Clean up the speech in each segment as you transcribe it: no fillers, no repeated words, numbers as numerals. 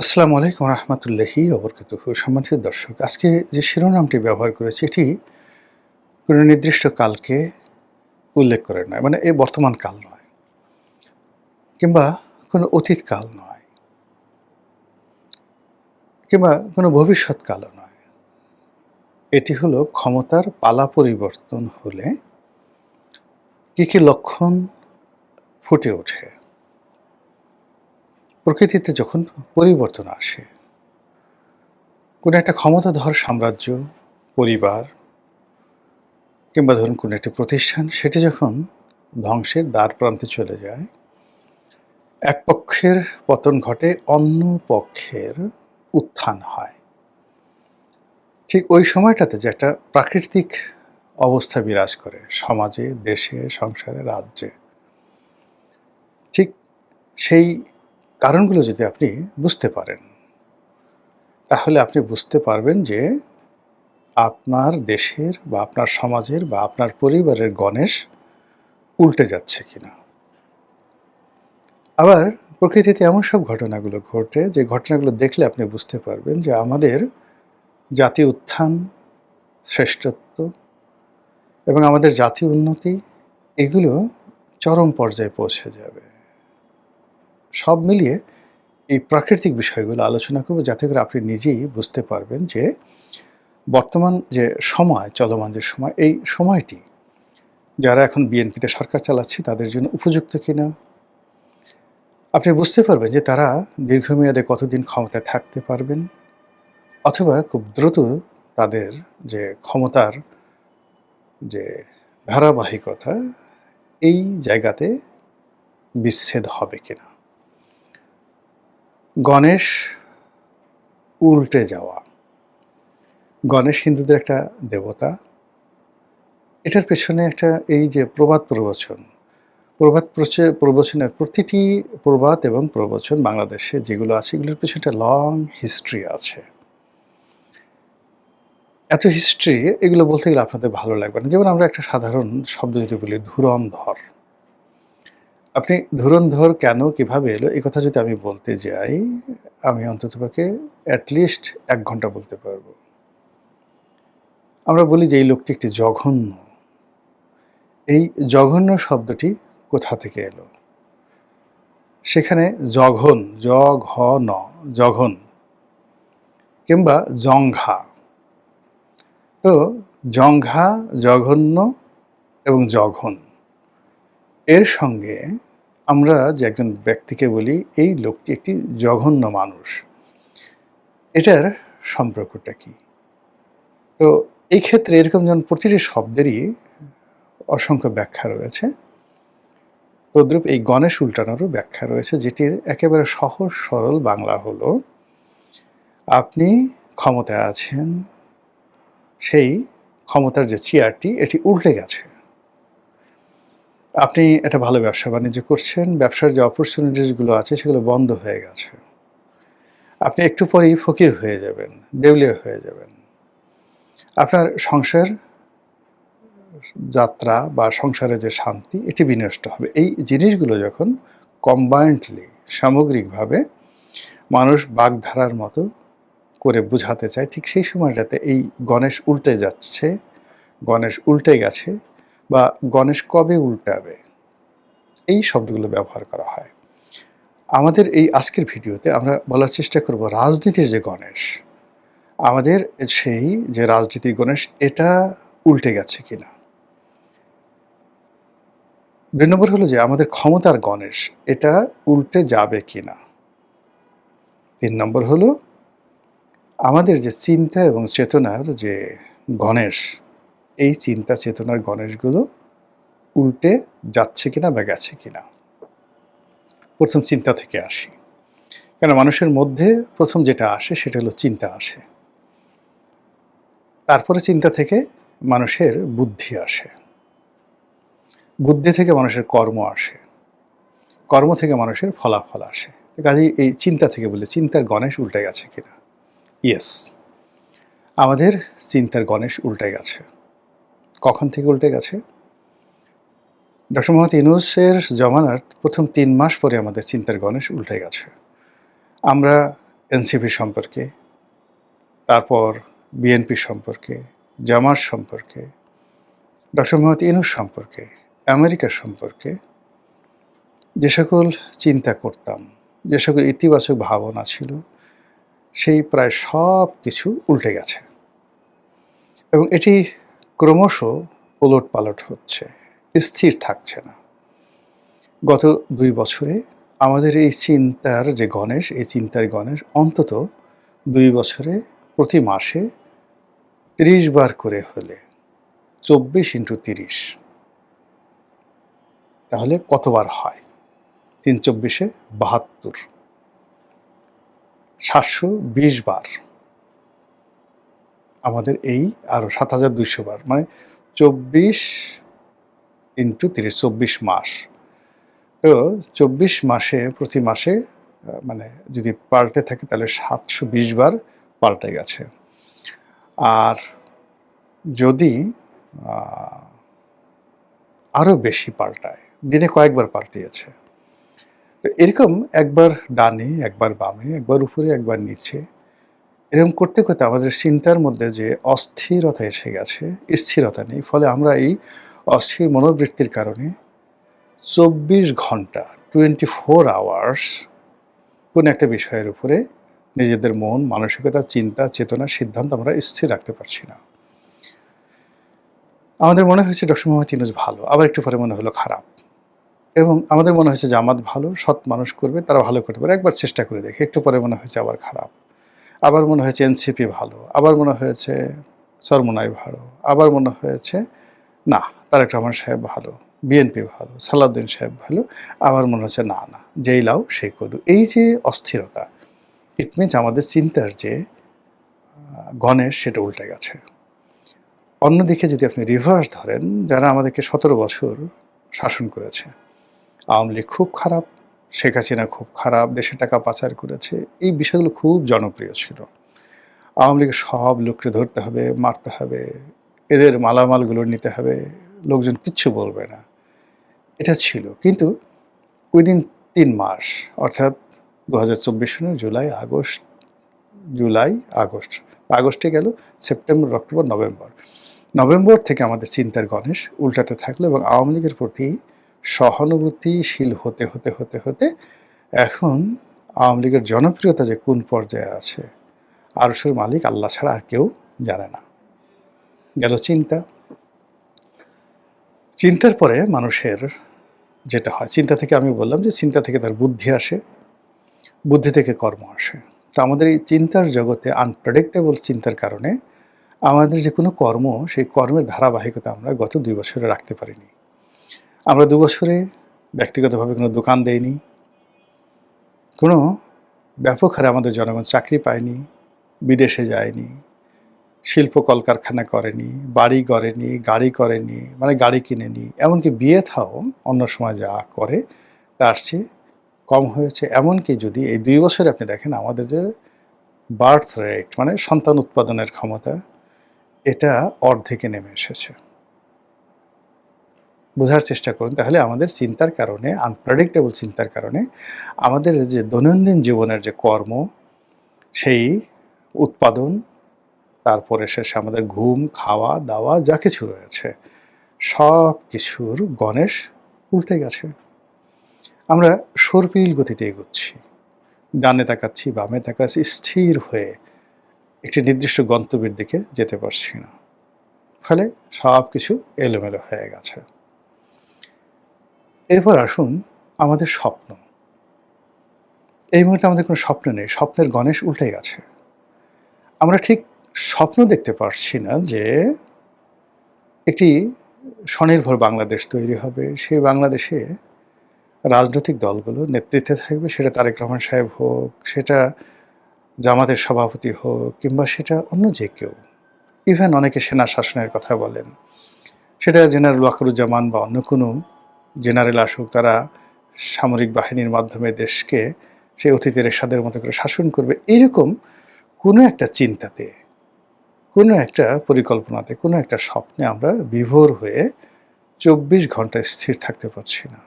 আসসালামু আলাইকুম রহমতুল্লাহি ওবরকাতুহু। সম্মানিত দর্শক, আজকে যে শিরোনামটি ব্যবহার করেছি এটি কোনো নির্দিষ্ট কালকে উল্লেখ করে নয়, মানে এই বর্তমান কাল নয় কিংবা কোনো অতীত কাল নয় কিংবা কোনো ভবিষ্যৎ কালও নয়। এটি হলো ক্ষমতার পালা পরিবর্তন হলে কী কী লক্ষণ ফুটে ওঠে, প্রকৃতিতে যখন পরিবর্তন আসে। কোনো একটা ক্ষমতাধর সাম্রাজ্য, পরিবার কিংবা ধরুন কোনো একটি প্রতিষ্ঠান, সেটি যখন ধ্বংসের দ্বার প্রান্তে চলে যায়, এক পক্ষের পতন ঘটে, অন্য পক্ষের উত্থান হয়। ঠিক ওই সময়টাতে যে একটা প্রাকৃতিক অবস্থা বিরাজ করে সমাজে, দেশে, সংসারে, রাজ্যে, ঠিক সেই কারণগুলো যদি আপনি বুঝতে পারেন, তাহলে আপনি বুঝতে পারবেন যে আপনার দেশের বা আপনার সমাজের বা আপনার পরিবারের গণেশ উল্টে যাচ্ছে কিনা। আবার প্রকৃতিতে এমন সব ঘটনাগুলো ঘটে, যে ঘটনাগুলো দেখলে আপনি বুঝতে পারবেন যে আমাদের জাতীয় উত্থান, শ্রেষ্ঠত্ব এবং আমাদের জাতীয় উন্নতি, এগুলো চরম পর্যায়ে পৌঁছে যাবে। সব মিলিয়ে এই প্রাকৃতিক বিষয়গুলো আলোচনা করব, যাতে করে আপনি নিজেই বুঝতে পারবেন যে বর্তমান যে সময়, চলমান যে সময়, এই সময়টি যারা এখন বিএনপিতে সরকার চালাচ্ছে তাদের জন্য উপযুক্ত কিনা। আপনি বুঝতে পারবেন যে তারা দীর্ঘমেয়াদে কতদিন ক্ষমতায় থাকতে পারবেন, অথবা খুব দ্রুত তাদের যে ক্ষমতার যে ধারাবাহিকতা, এই জায়গাতে বিচ্ছেদ হবে কিনা। গণেশ উল্টে যাওয়া। গণেশ হিন্দুদের একটা দেবতা। এটার পেছনে একটা এই যে প্রবাদ প্রবচনের প্রতিটি প্রবাদ এবং প্রবচন বাংলাদেশে যেগুলো আছে, এগুলোর পেছনে একটা লং হিস্ট্রি আছে। এত হিস্ট্রি, এগুলো বলতে গেলে আপনাদের ভালো লাগবে না। যেমন আমরা একটা সাধারণ শব্দ যদি বলি, ধুরন্ধর। আপনি ধুরন্ধর কেন, কিভাবে এলো, এই কথা যদি আমি বলতে যাই, আমি অন্ততপক্ষে অ্যাটলিস্ট ১ ঘন্টা বলতে পারবো। আমরা বলি যে এই লোকটি একটি জঘন্য। এই জঘন্য শব্দটি কোথা থেকে এলো? সেখানে জঘন, জ-ঘ-ন, জঘন কিংবা জঙ্ঘা। তো জঙ্ঘা, জঘন্য এবং জঘন, এর সঙ্গে আমরা যে একজন ব্যক্তিকে বলি এই লোকটি একটি জঘন্য মানুষ, এটার সম্পর্কটা কি? তো এই ক্ষেত্রে এরকম যেমন প্রতিটি শব্দেরই অসংখ্য ব্যাখ্যা রয়েছে, তদ্রূপ এই গণেশ উল্টানোরও ব্যাখ্যা রয়েছে, যেটির একেবারে সহজ সরল বাংলা হলো, আপনি ক্ষমতায় আছেন, সেই ক্ষমতার যে চেয়ারটি এটি উল্টে গেছে। আপনি একটা ভালো ব্যবসা বাণিজ্য করছেন, ব্যবসার যে অপরচুনিটিসগুলো আছে সেগুলো বন্ধ হয়ে গেছে। আপনি একটু পরেই ফকির হয়ে যাবেন, দেউলিয়া হয়ে যাবেন। আপনার সংসার যাত্রা বা সংসারে যে শান্তি, এটি বিনষ্ট হবে। এই জিনিসগুলো যখন কম্বাইন্ডলি, সামগ্রিকভাবে মানুষ বাগধারার মতো করে বুঝাতে চায়, ঠিক সেই সময়টাতে এই গণেশ উল্টে যাচ্ছে, গণেশ উল্টে গেছে বা গণেশ কবে উল্টাবে, এই শব্দগুলো ব্যবহার করা হয়। আমাদের এই আজকের ভিডিওতে আমরা বলার চেষ্টা করব রাজনীতির যে গণেশ, আমাদের সেই যে রাজনীতির গণেশ, এটা উল্টে গেছে কিনা। ২ নম্বর হলো যে আমাদের ক্ষমতার গণেশ, এটা উল্টে যাবে কিনা। ৩ নম্বর হলো আমাদের যে চিন্তা এবং চেতনার যে গণেশ, এই চিন্তা চেতনার গণেশগুলো উল্টে যাচ্ছে কিনা বা গেছে কিনা। প্রথম চিন্তা থেকে আসি, কেন মানুষের মধ্যে প্রথম যেটা আসে সেটা হলো চিন্তা আসে, তারপরে চিন্তা থেকে মানুষের বুদ্ধি আসে, বুদ্ধি থেকে মানুষের কর্ম আসে, কর্ম থেকে মানুষের ফলাফল আসে। কাজেই এই চিন্তা থেকে বলি, চিন্তার গণেশ উল্টে গেছে কিনা। ইয়েস, আমাদের চিন্তার গণেশ উল্টে গেছে। কখন থেকে উল্টে গেছে? ডক্টর মোহাম্মদ ইউনূসের জমানার প্রথম ৩ মাস পরে আমাদের চিন্তার গণেশ উল্টে গেছে। আমরা এনসিপি সম্পর্কে, তারপর বিএনপি সম্পর্কে, জামাত সম্পর্কে, ডক্টর মোহাম্মদ ইউনূস সম্পর্কে, আমেরিকা সম্পর্কে যে সকল চিন্তা করতাম, যে সকল ইতিবাচক ভাবনা ছিল, সেই প্রায় সব কিছু উল্টে গেছে এবং এটি ক্রমশ ওলটপালট হচ্ছে, স্থির থাকছে না। গত 2 বছরে আমাদের এই চিন্তার যে গণেশ, এই চিন্তার গণেশ অন্তত 2 বছরে প্রতি মাসে 30 বার করে হলে 24 × 30, তাহলে কতবার হয়? 3 24 72, 720 বার। আমাদের এই আরও 7200 বার, মানে 24 × 30, 24 মাস। তো 24 মাসে প্রতি মাসে মানে যদি পাল্টে থাকে তাহলে 720 বার পাল্টে গেছে। আর যদি আরও বেশি পাল্টায়, দিনে কয়েকবার পাল্টিয়েছে। তো এরকম একবার ডানে, একবার বামে, একবার উপরে, একবার নিচে, এরকম করতে করতে আমাদের চিন্তার মধ্যে যে অস্থিরতা এসে গেছে, স্থিরতা নেই। ফলে আমরা এই অস্থির মনোবৃত্তির কারণে 24 ঘন্টা 24 আওয়ার্স কোনো একটা বিষয়ের উপরে নিজেদের মন, মানসিকতা, চিন্তা, চেতনা, সিদ্ধান্ত আমরা স্থির রাখতে পারছি না। আমাদের মনে হয়েছে ডক্টর মোহাম্মদ ইউনূস ভালো, আবার একটু পরে মনে হলো খারাপ, এবং আমাদের মনে হয়েছে জামাত ভালো, সৎ মানুষ করবে, তারা ভালো করতে পারে, একবার চেষ্টা করে দেখি, একটু পরে মনে হয়েছে আবার খারাপ, আবার মনে হয়েছে এনসিপি ভালো, আবার মনে হয়েছে চরমোনাই ভালো, আবার মনে হয়েছে না তারেক রহমান সাহেব ভালো, বিএনপি ভালো, সালাউদ্দিন সাহেব ভালো, আবার মনে হচ্ছে না না যেই লাউ সেই কদু। এই যে অস্থিরতা, ইট মিনস আমাদের চিন্তার যে গণেশ সেটা উল্টে গেছে। অন্যদিকে যদি আপনি রিভার্স ধরেন, যারা আমাদেরকে 17 বছর শাসন করেছে, আওয়ামী লীগ খুব খারাপ, শেখ হাসিনা খুব খারাপ, দেশে টাকা পাচার করেছে, এই বিষয়গুলো খুব জনপ্রিয় ছিল। আওয়ামী লীগের সব লোককে ধরতে হবে, মারতে হবে, এদের মালামালগুলো নিতে হবে, লোকজন কিচ্ছু বলবে না, এটা ছিল। কিন্তু উইদিন 3 মাস, অর্থাৎ 2024 সনের জুলাই আগস্টে গেল, সেপ্টেম্বর, অক্টোবর, নভেম্বর থেকে আমাদের চিন্তার গণেশ উল্টাতে থাকলো এবং আওয়ামী লীগের প্রতি সহানুভূতিশীল হতে হতে হতে হতে এখন আওয়ামী লীগের জনপ্রিয়তা যে কোন পর্যায়ে আছে, আরশের মালিক আল্লাহ ছাড়া আর কেউ জানে না। গেল চিন্তার পরে মানুষের যেটা হয়, চিন্তা থেকে আমি বললাম যে চিন্তা থেকে তার বুদ্ধি আসে, বুদ্ধি থেকে কর্ম আসে। তো আমাদের এই চিন্তার জগতে আনপ্রেডিক্টেবল চিন্তার কারণে আমাদের যে কোনো কর্ম, সেই কর্মের ধারাবাহিকতা আমরা গত 2 বছরে রাখতে পারিনি। আমরা 2 বছরে ব্যক্তিগতভাবে কোনো দোকান দেইনি, কোনো ব্যাপক হারে আমাদের জনগণ চাকরি পায়নি, বিদেশে যায়নি, শিল্প কলকারখানা করেনি, বাড়ি গড়েনি, গাড়ি করেনি, মানে গাড়ি কিনেনি, এমনকি বিয়ে থাও অন্য সময় যা করে তার চেয়ে কম হয়েছে। এমনকি যদি এই 2 বছরে আপনি দেখেন আমাদের যে বার্থ রেট, মানে সন্তান উৎপাদনের ক্ষমতা, এটা অর্ধেকে নেমে এসেছে। বোঝার চেষ্টা করুন তাহলে আমাদের চিন্তার কারণে, আনপ্রেডিক্টেবল চিন্তার কারণে আমাদের যে দৈনন্দিন জীবনের যে কর্ম, সেই উৎপাদন, তারপরে শেষে আমাদের ঘুম, খাওয়া দাওয়া যা কিছু রয়েছে, সব কিছুর গণেশ উল্টে গেছে। আমরা সর্পিল গতিতে এগোচ্ছি, ডানে তাকাচ্ছি, বামে তাকাচ্ছি, স্থির হয়ে একটি নির্দিষ্ট গন্তব্যের দিকে যেতে পারছি না। ফলে সব কিছু এলোমেলো হয়ে গেছে। এরপর আসুন আমাদের স্বপ্ন। এই মুহূর্তে আমাদের কোনো স্বপ্ন নেই, স্বপ্নের গণেশ উল্টে গেছে। আমরা ঠিক স্বপ্ন দেখতে পারছি না যে একটি স্বনির্ভর বাংলাদেশ তৈরি হবে, সেই বাংলাদেশে রাজনৈতিক দলগুলো নেতৃত্বে থাকবে, সেটা তারেক রহমান সাহেব হোক, সেটা জামাতের সভাপতি হোক, কিংবা সেটা অন্য যে কেউ, ইভেন অনেকে সেনা শাসনের কথা বলেন, সেটা জেনারেল ওয়াকারুজ্জামান বা অন্য কোনো জেনারেল আসুক, তারা সামরিক বাহিনীর মাধ্যমে দেশকে সেই অতীতের এরশাদের মতো করে শাসন করবে। এইরকম কোনো একটা চিন্তাতে, কোনো একটা পরিকল্পনাতে, কোনো একটা স্বপ্নে আমরা বিভোর হয়ে 24 ঘন্টা স্থির থাকতে পারছি না।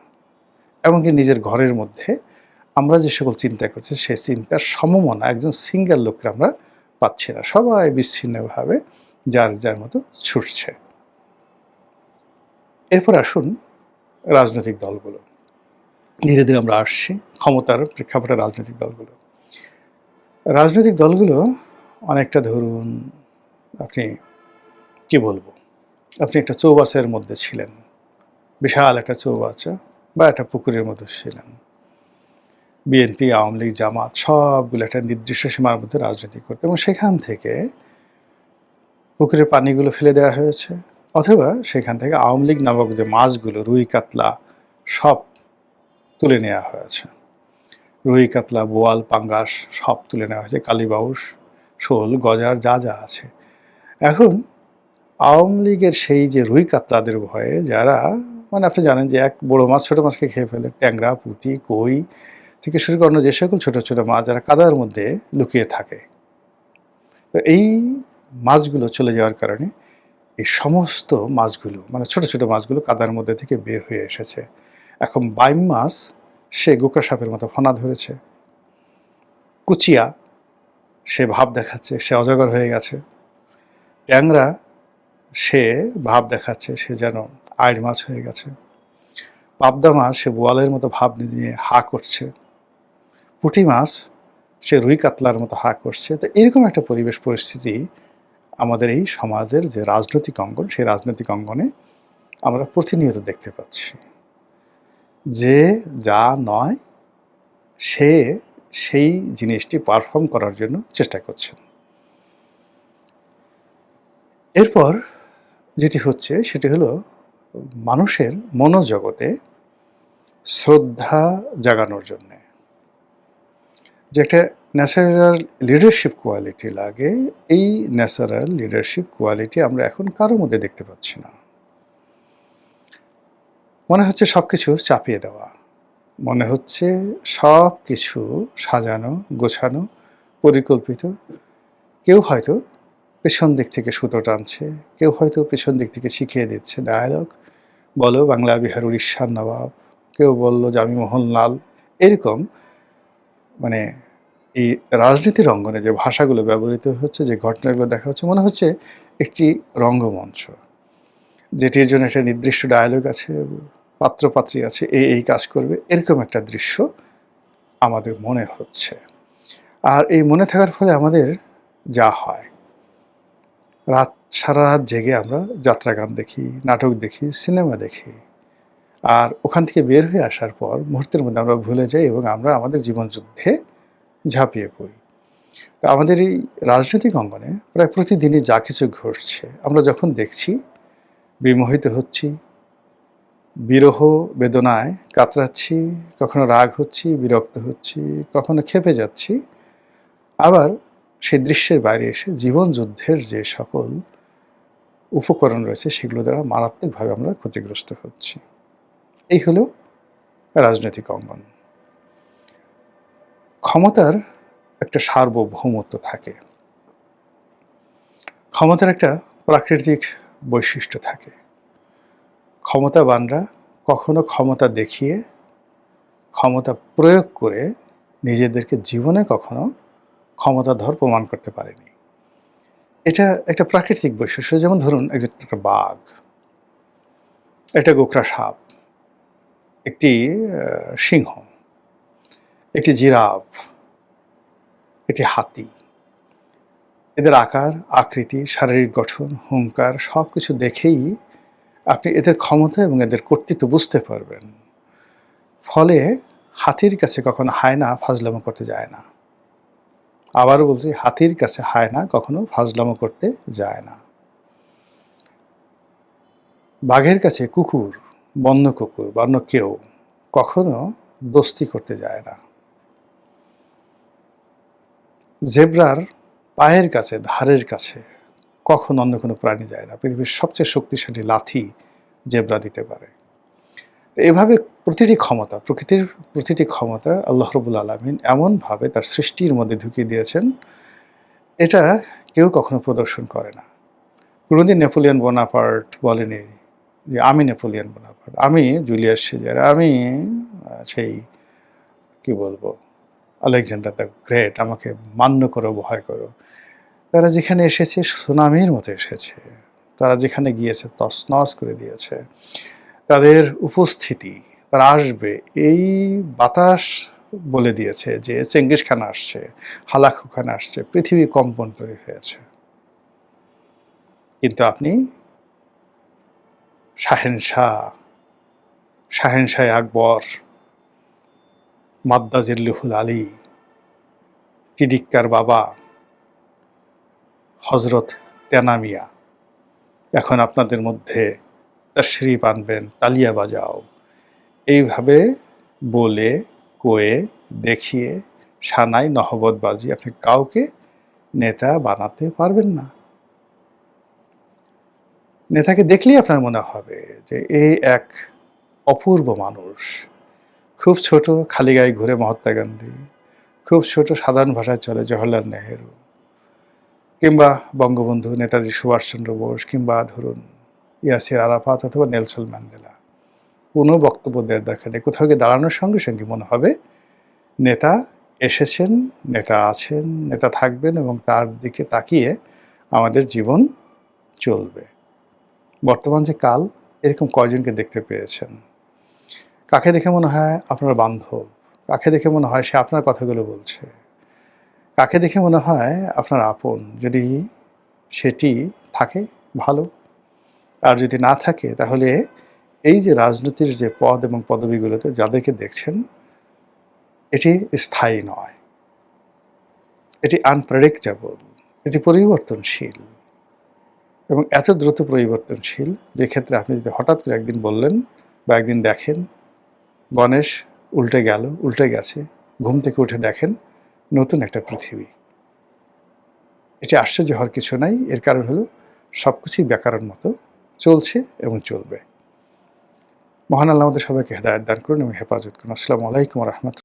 এমনকি নিজের ঘরের মধ্যে আমরা যে সকল চিন্তা করছি সেই চিন্তার সমমনা একজন সিঙ্গেল লোককে আমরা পাচ্ছি না, সবাই বিচ্ছিন্নভাবে যার যার মতো ছুটছে। এরপর আসুন রাজনৈতিক দলগুলো। ধীরে ধীরে আমরা আসছি ক্ষমতার প্রেক্ষাপটে রাজনৈতিক দলগুলো অনেকটা ধরুন, আপনি কি বলবো, আপনি একটা চৌবাচ্চার মধ্যে ছিলেন, বিশাল একটা চৌবাচ্চা বা একটা পুকুরের মধ্যে ছিলেন। বিএনপি, আওয়ামী লীগ, জামাত সবগুলো একটা নির্দিষ্ট সীমার মধ্যে রাজনীতি করতে, এবং সেখান থেকে পুকুরের পানিগুলো ফেলে দেওয়া হয়েছে, অথবা সেখান থেকে আওয়ামী লীগ নামক যে মাছগুলো, রুই কাতলা সব তুলে নেওয়া হয়েছে। রুই কাতলা, বোয়াল, পাঙ্গাস সব তুলে নেওয়া হয়েছে, কালীবাউস, শোল, গজার যা যা আছে। এখন আওয়ামী লীগের সেই যে রুই কাতলাদের ভয়ে যারা, মানে আপনি জানেন যে এক বড় মাছ ছোট মাছকে খেয়ে ফেলে, ট্যাংরা, পুঁটি, কই থেকে শুরু করে যে সকল ছোট ছোট মাছ যারা কাদার মধ্যে লুকিয়ে থাকে, তো এই মাছগুলো চলে যাওয়ার কারণে এই সমস্ত মাছগুলো, মানে ছোট ছোট মাছগুলো কাদার মধ্যে থেকে বের হয়ে এসেছে। এখন বাইম মাছ সে গোকরা সাপের মতো ফনা ধরেছে, কুচিয়া সে ভাব দেখাচ্ছে সে অজগর হয়ে গেছে, ট্যাংরা সে ভাব দেখাচ্ছে সে যেন আইড় মাছ হয়ে গেছে, পাবদা মাছ সে বোয়ালের মতো ভাব নিয়ে হা করছে, পুঁটি মাছ সে রুই কাতলার মতো হা করছে। তো এরকম একটা পরিবেশ পরিস্থিতি আমাদের এই সমাজের যে রাজনৈতিক অঙ্গন, সেই রাজনৈতিক অঙ্গনে আমরা প্রতিনিয়ত দেখতে পাচ্ছি। যে যা নয় সে সেই জিনিসটি পারফর্ম করার জন্য চেষ্টা করছেন। এরপর যেটি হচ্ছে সেটি হলো মানুষের মনোজগতে শ্রদ্ধা জাগানোর জন্যে যে একটা ন্যাচারাল লিডারশিপ কোয়ালিটি লাগে, এই ন্যাচারাল লিডারশিপ কোয়ালিটি আমরা এখন কারোর মধ্যে দেখতে পাচ্ছি না। মনে হচ্ছে সব কিছু চাপিয়ে দেওয়া, মনে হচ্ছে সব কিছু সাজানো গোছানো পরিকল্পিত। কেউ হয়তো পেছন দিক থেকে সুতো টানছে, কেউ হয়তো পেছন দিক থেকে শিখিয়ে দিচ্ছে ডায়ালগ, বলো বাংলা বিহার উড়িষ্যার নবাব, কেউ বলল যে আমি মোহনলাল। এরকম মানে এই রাজনীতির অঙ্গনে যে ভাষাগুলো ব্যবহৃত হচ্ছে, যে ঘটনাগুলো দেখা হচ্ছে, মনে হচ্ছে একটি রঙ্গমঞ্চ, যেটির জন্য একটা নির্দিষ্ট ডায়ালগ আছে, পাত্রপাত্রী আছে, এই কাজ করবে, এরকম একটা দৃশ্য আমাদের মনে হচ্ছে। আর এই মনে থাকার ফলে আমাদের যা হয়, সারা রাত জেগে আমরা যাত্রা গান দেখি, নাটক দেখি, সিনেমা দেখি, আর ওখান থেকে বের হয়ে আসার পর মুহূর্তের মধ্যে আমরা ভুলে যাই এবং আমরা আমাদের জীবনযুদ্ধে ঝাঁপিয়ে পড়ি। তো আমাদের এই রাজনৈতিক অঙ্গনে প্রায় প্রতিদিনই যা কিছু ঘটছে আমরা যখন দেখছি, বিমোহিত হচ্ছি, বিরহ বেদনায় কাতরাচ্ছি, কখনো রাগ হচ্ছি, বিরক্ত হচ্ছি, কখনো ক্ষেপে যাচ্ছি, আবার সেই দৃশ্যের বাইরে এসে জীবন যুদ্ধের যে সকল উপকরণ রয়েছে সেগুলো দ্বারা মারাত্মকভাবে আমরা ক্ষতিগ্রস্ত হচ্ছি। এই হলো রাজনৈতিক অঙ্গন। ক্ষমতার একটা সার্বভৌমত্ব থাকে, ক্ষমতার একটা প্রাকৃতিক বৈশিষ্ট্য থাকে। ক্ষমতাবানরা কখনো ক্ষমতা দেখিয়ে, ক্ষমতা প্রয়োগ করে নিজেদেরকে জীবনে কখনো ক্ষমতাধর প্রমাণ করতে পারেনি। এটা একটা প্রাকৃতিক বৈশিষ্ট্য। যেমন ধরুন একটা বাঘ, একটা গোকরা সাপ, একটি সিংহ, একটি জিরাফ, একটি হাতি, এদের আকার আকৃতি শারীরিক গঠন হুঙ্কার সব কিছু দেখেই আপনি এদের ক্ষমতা এবং এদের কর্তৃত্ব বুঝতে পারবেন। ফলে হাতির কাছে কখনো হায়না ফাজলামো করতে যায় না। আবারও বলছি, হাতির কাছে হায়না কখনো ফাজলামো করতে যায় না। বাঘের কাছে কুকুর, বন্য কুকুর বা অন্য কেউ কখনো দোস্তি করতে যায় না। জেব্রার পায়ের কাছে, ধারের কাছে কখন অন্য কোনো প্রাণী যায় না। পৃথিবীর সবচেয়ে শক্তিশালী লাথি জেব্রা দিতে পারে। এভাবে প্রতিটি ক্ষমতা, প্রকৃতির প্রতিটি ক্ষমতা আল্লাহ রাব্বুল আলামিন এমনভাবে তার সৃষ্টির মধ্যে ঢুকিয়ে দিয়েছেন, এটা কেউ কখনো প্রদর্শন করে না। কোনোদিন নেপোলিয়ন বোনাপার্ট বলেনি যে আমি নেপোলিয়ন বোনাপার্ট, আমি জুলিয়াস সিজার, আমি সেই কি কি বলবো, আলেকজান্ডার দ্য গ্রেট, আমাকে মান্য করো, ভয় করো। তারা যেখানে এসেছে সুনামির মতো এসেছে, তারা যেখানে গিয়েছে তছনছ করে দিয়েছে। তাদের উপস্থিতি, তারা আসবে, এই বাতাস বলে দিয়েছে যে চেঙ্গিস খান আসছে, হালাকু খান আসছে, পৃথিবী কম্পন তৈরি হয়েছে। কিন্তু আপনি শাহেনশাহ আকবর, মাদ্দাজিল্লুহুল আলী, টিডিক্কার বাবা হজরত তেনামিয়া এখন আপনাদের মধ্যে তশরিফ আনবেন, তালিয়া বাজাও, এইভাবে বলে কয়ে দেখিয়ে সানাই নহবতবাজি আপনি কাউকে নেতা বানাতে পারবেন না। নেতাকে দেখলেই আপনার মনে হবে যে এই এক অপূর্ব মানুষ। খুব ছোট, খালি গায়ে ঘুরে মহাত্মা গান্ধী, খুব ছোট, সাধারণ ভাষায় চলে জওহরলাল নেহেরু, কিংবা বঙ্গবন্ধু নেতাজি সুভাষচন্দ্র বোস, কিংবা ধরুন ইয়াসির আরাফাত অথবা নেলসন ম্যান্ডেলা। কোনো বক্তব্য দেওয়ার দরকার নেই, কোথাও গিয়ে দাঁড়ানোর সঙ্গে সঙ্গে মনে হবে নেতা এসেছেন, নেতা আছেন, নেতা থাকবেন, এবং তার দিকে তাকিয়ে আমাদের জীবন চলবে। বর্তমান যে কাল, এরকম কয়জনকে দেখতে পেয়েছেন? কাকে দেখে মনে হয় আপনার বান্ধব? কাকে দেখে মনে হয় সে আপনার কথাগুলো বলছে? কাকে দেখে মনে হয় আপনার আপন? যদি সেটি থাকে ভালো, আর যদি না থাকে তাহলে এই যে রাজনীতির যে পদ এবং পদবিগুলোতে যাদেরকে দেখছেন, এটি স্থায়ী নয়, এটি আনপ্রেডিক্টেবল, এটি পরিবর্তনশীল, এবং এত দ্রুত পরিবর্তনশীল যে ক্ষেত্রে আপনি যদি হঠাৎ করে একদিন বললেন বা একদিন দেখেন গণেশ উল্টে গেছে, ঘুম থেকে উঠে দেখেন নতুন একটা পৃথিবী। এটি আশ্চর্য হওয়ার কিছু নাই। এর কারণ হলো সবকিছুই ব্যাকরণ মতো চলছে এবং চলবে। মহান আল্লাহ আমাদের সবাইকে হেদায়েত দান করুন এবং হেফাজত করুন। আসসালামু আলাইকুম ওয়া রাহমাতুল্লাহ।